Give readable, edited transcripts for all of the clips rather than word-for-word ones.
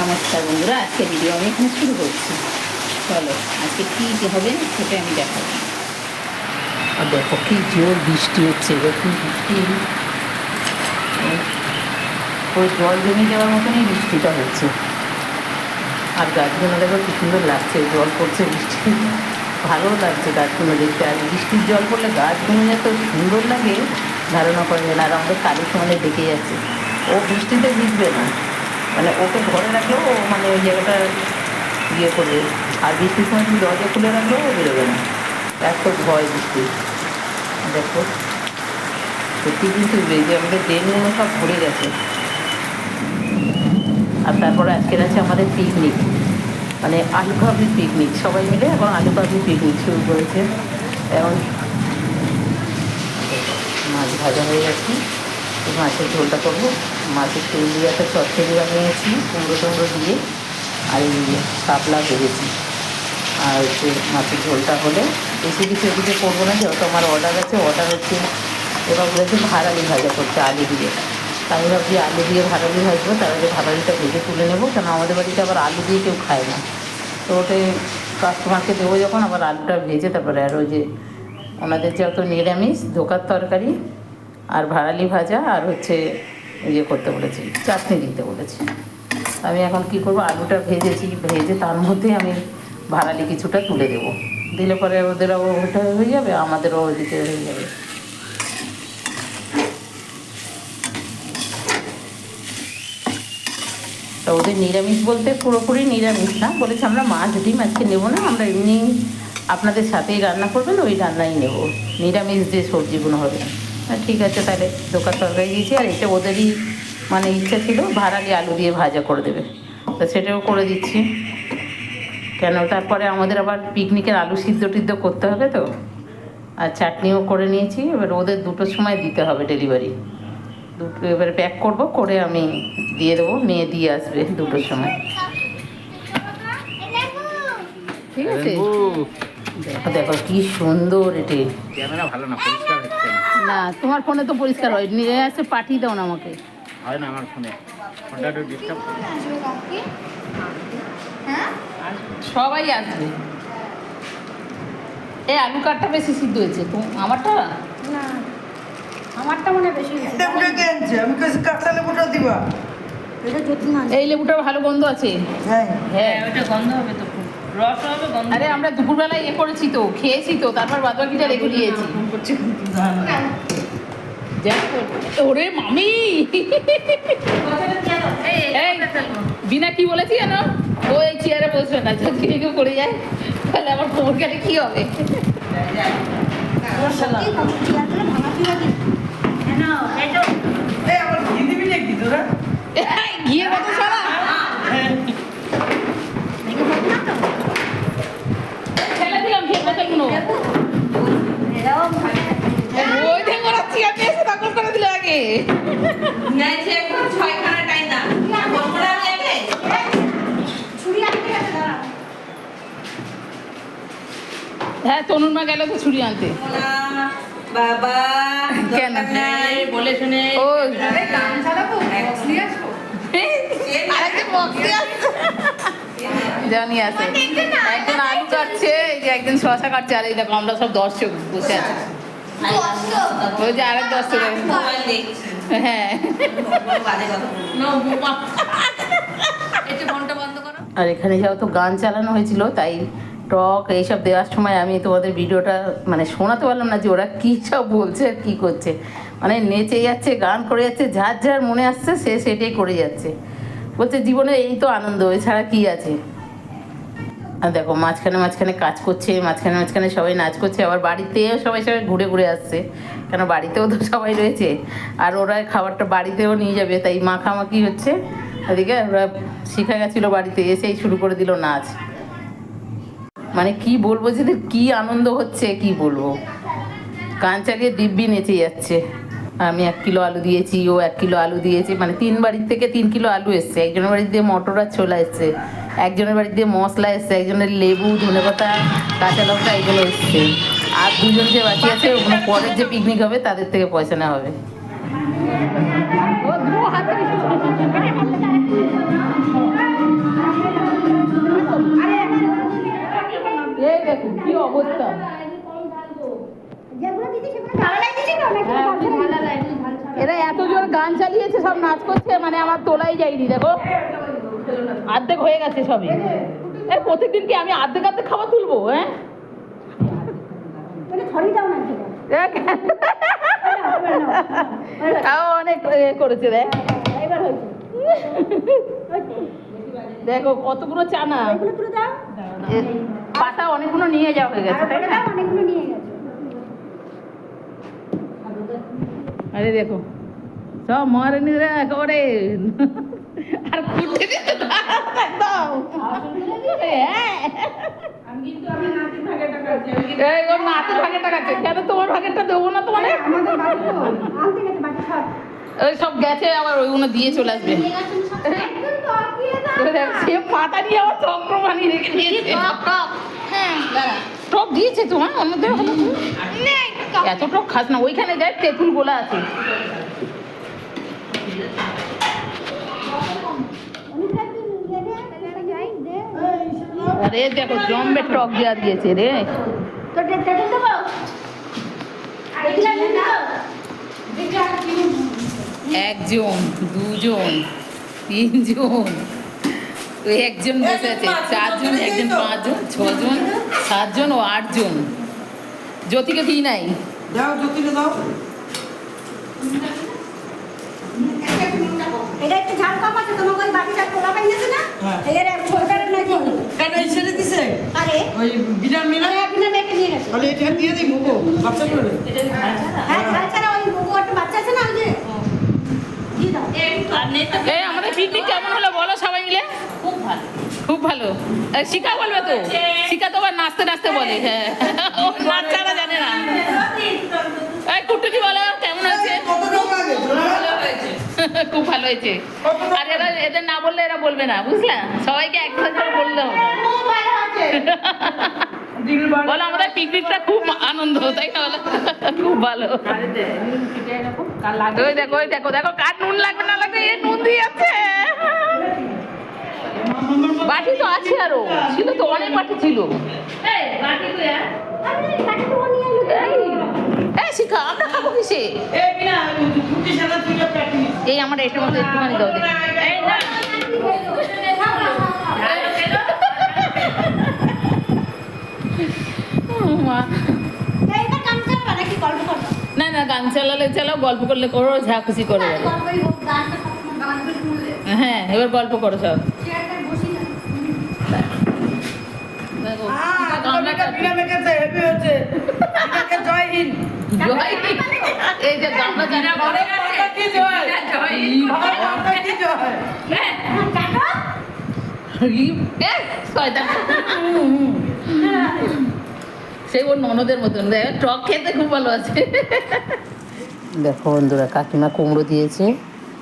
নমস্কার বন্ধুরা, আজকে ভিডিও আমি এখানে শুরু করছি। চলো আজকে কী কী হবে সেটা আমি দেখাবো। আর দেখো কি জোর বৃষ্টি হচ্ছে, দেখুন বৃষ্টি ওই জল জমে যাওয়ার মতনই বৃষ্টিটা হচ্ছে। আর গাছগুলো দেখো কি সুন্দর লাগছে, জল পড়ছে বৃষ্টি, ভালো লাগছে গাছগুলো দেখতে। আর বৃষ্টির জল পড়লে গাছগুলো এত সুন্দর লাগে ধারণা করে না। আর আমাদের কালী সমানে ডেকে যাচ্ছে, ও বৃষ্টিতে ভিজবে না, মানে ওকে ঘরে রাখলেও ও মানে ওই জায়গাটা ইয়ে করবে। আর বৃষ্টির সময় তুমি দরজা খুলে রাখলেও ও বেরোবে না, এত ভয় বৃষ্টি। দেখো সত্যি কিন্তু যে আমাদের ড্রেনগুলো সব ভরে গেছে। আর তারপরে আজকের আছে আমাদের পিকনিক, মানে আলু কাবলি পিকনিক, সবাই মিলে এখন আলু কাবলি পিকনিক শুরু করেছে। এখন মাছ ভাজা হয়ে গেছে, মাছের ঝোলটা করবো। মাছের তেল দিয়ে একটা চচ্চড়ি বানিয়েছি কুমড়ো টুমড়ো দিয়ে, আর এই শাপলা ভেজেছি। আর হচ্ছে মাছের ঝোলটা হলে বেশি কিছু এদিকে করবো না, যেহেতু আমার অর্ডার আছে। অর্ডার হচ্ছে এবার বলেছে ভাড়ালি ভাজা করতে আলু দিয়ে। আমি ভাবছি আলু দিয়ে ভাড়ালি ভাজবো, তার আগে ভাড়ালিটা ভেজে তুলে নেবো, কেন আমাদের বাড়িতে আবার আলু দিয়ে কেউ খায় না। তো ওটাই কাস্টমারকে দেবো যখন, আবার আলুটা ভেজে তারপরে আর ওই যে ওনাদের যেহেতু নিরামিষ ধোকার তরকারি আর ভাড়ালি ভাজা আর হচ্ছে ইয়ে করতে বলেছি, চাটনি দিতে বলেছি। আমি এখন কি করব, আলুটা ভেজেছি, ভেজে তার মধ্যে আমি ভাড়ালি কিছুটা তুলে দেবো, দিলে পরে ওদেরও ওটা হয়ে যাবে, আমাদেরও ওদিকে হয়ে যাবে। তা ওদের নিরামিষ বলতে পুরোপুরি নিরামিষ না, বলেছে আমরা মাছ ডিম আজকে নেবো না, আমরা এমনি আপনাদের সাথেই রান্না করবেন, ওই রান্নাই নেব, নিরামিষ যে সবজিগুলো হবে। ঠিক আছে, তাহলে দোকান তরকারি দিয়েছি। আর এটা ওদেরই মানে ইচ্ছা ছিল ভাড়ালি আলু দিয়ে ভাজা করে দেবে, তা সেটাও করে দিচ্ছি। কেন তারপরে আমাদের আবার পিকনিকের আলু সিদ্ধ টিদ্ধ করতে হবে তো। আর চাটনিও করে নিয়েছি, এবার ওদের দুটোর সময় দিতে হবে ডেলিভারি। দুটো এবারে প্যাক করব, করে আমি দিয়ে দেবো, মেয়ে দিয়ে আসবে দুটোর সময়। ঠিক আছে, দেখো দেখো কি সুন্দর এটি। ক্যামেরা ভালো না, পরিষ্কার হচ্ছে না। না তোমার ফোনে তো পরিষ্কার হয়, নিয়ে আসে পাঠিয়ে দাও না আমাকে। হয় না আমার ফোনে, ফোনটা একটু ডিস্টার্ব। সবাই আসবে। এই আলু কাঠটা বেশি সিদ্ধ হয়েছে তো, আমারটা না, আমারটা মনে হয় বেশি হয়েছে। লেবুটা কে আনছে? আমি কইছি কাঁচা লেবুটা দিবা। এটা যত্ন আছে। এই লেবুটার ভালো গন্ধ আছে। হ্যাঁ হ্যাঁ, ওটা গন্ধ হবে তো, রস হবে গন্ধ। আরে আমরা দুপুরবেলায় ইয়ে করেছি তো, খেয়েছি তো, তারপর বাদবাকিটা রেখে দিয়েছি। ওরে মামি, এই বিনা কি বলেছি জানো, ও এই চেয়ারে বসবে না, যদি কেউ করে যায় তাহলে আমার কোমর কাটে কি হবে। সত্যি কত চেয়ারগুলো ভাঙা ছিল কিন্তু। কেন? এটা এই আমার ঘি দিবি নাকি তোরা? গিয়ে কত সারা ভেঙে পড়বে না তো? ফেলে দিলাম, খেয়ে কতগুলো এরাও ভাঙে। ওই যে ওরা চেয়ার নিয়ে এসে দখল করে দিল আগে। ছুরি আনতে গেছে, দাঁড়াও। হ্যাঁ, তনুর মা গেল তো ছুরি আনতে। বাবা কেন? বলে শুনে ও আরেকজন বক্সে আসছে। জানি আছে, একজন আলু কাটছে, এই যে একজন শশা কাটছে, আর এই দেখো আমরা সব দর্শক বসে আছে। ওই যে আরেক দর্শক। মোবাইল দেখছি। হ্যাঁ, বাজে কথা একটু ফোনটা বন্ধ করো। আর এখানে যেহেতু গান চালানো হয়েছিল, তাই টক এইসব দেওয়ার সময় আমি তোমাদের ভিডিওটা মানে শোনাতে পারলাম না যে ওরা কী সব বলছে আর কী করছে। মানে নেচে যাচ্ছে, গান করে যাচ্ছে, যার যার মনে আসছে সে সেটাই করে যাচ্ছে, বলছে জীবনে এই তো আনন্দ, এছাড়া কী আছে। আর দেখো মাঝখানে মাঝখানে কাজ করছে, মাঝখানে মাঝখানে সবাই নাচ করছে, আবার বাড়িতেও সবাই সবাই ঘুরে ঘুরে আসছে, কেন বাড়িতেও তো সবাই রয়েছে। আর ওরা খাবারটা বাড়িতেও নিয়ে যাবে, তাই মাখামাখি হচ্ছে। এদিকে ওরা শিখে গেছিলো, বাড়িতে এসেই শুরু করে দিল নাচ। মানে কি বলবো, যে কি আনন্দ হচ্ছে কি বলবো, গান চালিয়ে দিব্যি নেচে যাচ্ছে। আমি 1 কিলো আলু দিয়েছি, ও 1 কিলো আলু দিয়েছে, মানে 3 বাড়ির থেকে 3 কিলো আলু এসছে। একজনের বাড়ি দিয়ে মটর আর ছোলা এসছে, একজনের বাড়ি দিয়ে মশলা এসছে, একজনের লেবু ধনেপাতা কাঁচা লঙ্কা এগুলো এসছে। আর 2জন যে বাকি আছে, ওগুলো পরের যে পিকনিক হবে তাদের থেকে পয়সা নেওয়া হবে। ও অবস্থা। যেগুলো দিদি সেগুলো ঢালাই দিদি তো নাকি ঢালাই এরা এত জোর গান চালিয়েছে, সব নাচ করছে, মানে আমার তোলাই যায়নি। দেখো অর্ধেক হয়ে গেছে সবই। এই প্রত্যেকদিন কি আমি অর্ধেক অর্ধেক খাবার তুলবো? হ্যাঁ, এটা ছড়িয়ে দাও না সেটা তাও অনেক করেছে। দেখ এবার হয়েছে দেখো কতগুলো চানা, এগুলো তুলে দাও পাতা অনেকগুলো নিয়ে যাওয়া হয়ে গেছে, তাই না? অনেকগুলো নিয়ে গেছে আরে দেখো সব মহারানীরা একেবারে আর ফুটে দিতে একদম। হ্যাঁ, এই ওর নাতির ভাগের টাকা আছে। কেন তোমার ভাগেরটা দেবো না তোমার? আমাদের বাড়ি তো আনতে গেছে বাকি সব ওই সব গেছে, আবার ওইগুলো দিয়ে চলে আসবে। একদম টক দিয়ে দাও ওই দেখ, সে পাতা নিয়ে আবার চক্র বানিয়ে রেখে দিয়েছে। হ্যাঁ টক দিয়েছে তোমার অন্যদের হলো? এত টক খাস না, ওইখানে দেখ তেঁতুল গোলা আছে। আরে দেখো জম্বে টক দেওয়া দিয়েছে রে। তো দেখতে দেবো আর এগুলা নিয়ে নাও একজন, দুজন, তিনজন, ওই একজন বসে আছে, চারজন, একজন, পাঁচজন, ছজন, সাতজন ও আটজন। জ্যোতিকে দিই নাই। দাও জ্যোতিকে দাও। এটা একটু ঝাল কম আছে তোমাকে ওই বাটিটা পোলা বানিয়েছে না হ্যাঁ। এর এক সরকারের নাকি কেন এই ছেড়ে দিছে? আরে ওই বিরাট মিনা আরে আপনি মেয়েকে নিয়ে গেছে তাহলে এটা দিয়ে দিই মুগো বাচ্চা করে। হ্যাঁ ঝাল ছাড়া ওই মুগো একটা বাচ্চা আছে না ওই যে দিয়ে দাও এই আমাদের পিকনিক কেমন হলো বলো সবাই মিলে? খুব ভালো। খুব ভালো। শিখা বলবে তো, শিখা তো আবার নাচতে নাচতে বলে। হ্যাঁ, ও নাচ ছাড়া জানে না। এই কুটুকি বলো কেমন আছে? কত টাকা লাগে? খুব ভালো হয়েছে। আর এরা এদের না বললে এরা বলবে না, বুঝলা? সবাইকে একসাথে করে বললে হবে। বলো আমাদের পিকনিকটা খুব আনন্দ, তাই না? বলো খুব ভালো। ওই দেখো, ওই দেখো, দেখো কার নুন লাগবে না লাগবে, এ নুন দিয়ে আছে। বাটি তো আছে, আরো ছিল তো, অনেক বাটি ছিল। আরে বাটি তো নিয়ে এলো এই শিখা, আমরা খাবো কিসে? এই মিনা দুটি সাদা দুইটা প্যাকেট। এই আমার এটার মধ্যে একটুখানি দাও দেখি। এই না মা, এইটা কাম করবা নাকি গল্প করবা না না, গান চালালে চালাও, গল্প করলে করো, যা খুশি করো বলো। গল্পই হোক গানটা সবসময় গান করে শুনলে হ্যাঁ, এবার গল্প করো সব। চেয়ারটা বসি না দেখো, গামলাটা বিনা মেকেছে হেভি হচ্ছে। এটাকে জয় হিন্দ। জয়, এই যে গামলা জানা বলে মাতা কি জয়? মাতা কি জয়? কাটো সেই ওর ননদের মতন। টক খেতে খুব ভালো আছে। দেখো বন্ধুরা, কাকিমা কুমড়ো দিয়েছে,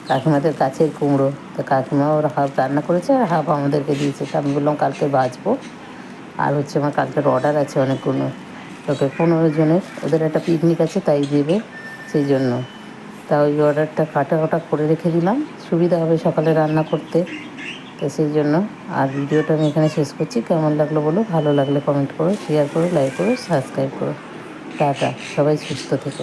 কাকিমাদের কাছের কুমড়ো। তো কাকিমা ওর হাফ রান্না করেছে আর হাফ আমাদেরকে দিয়েছে। তো আমি বললাম কালকে ভাজবো। আর হচ্ছে আমার কালকের অর্ডার আছে অনেকগুলো, তোকে 15 জনের, ওদের একটা পিকনিক আছে তাই দেবে, সেই জন্য। তা ওই অর্ডারটা কাটা করে রেখে দিলাম, সুবিধা হবে সকালে রান্না করতে। তো সেই জন্য আর ভিডিওটা আমি এখানে শেষ করছি। কেমন লাগলো বলো, ভালো লাগলে কমেন্ট করো, শেয়ার করো, লাইক করো, সাবস্ক্রাইব করো। টাটা, সবাই সুস্থ থেকো।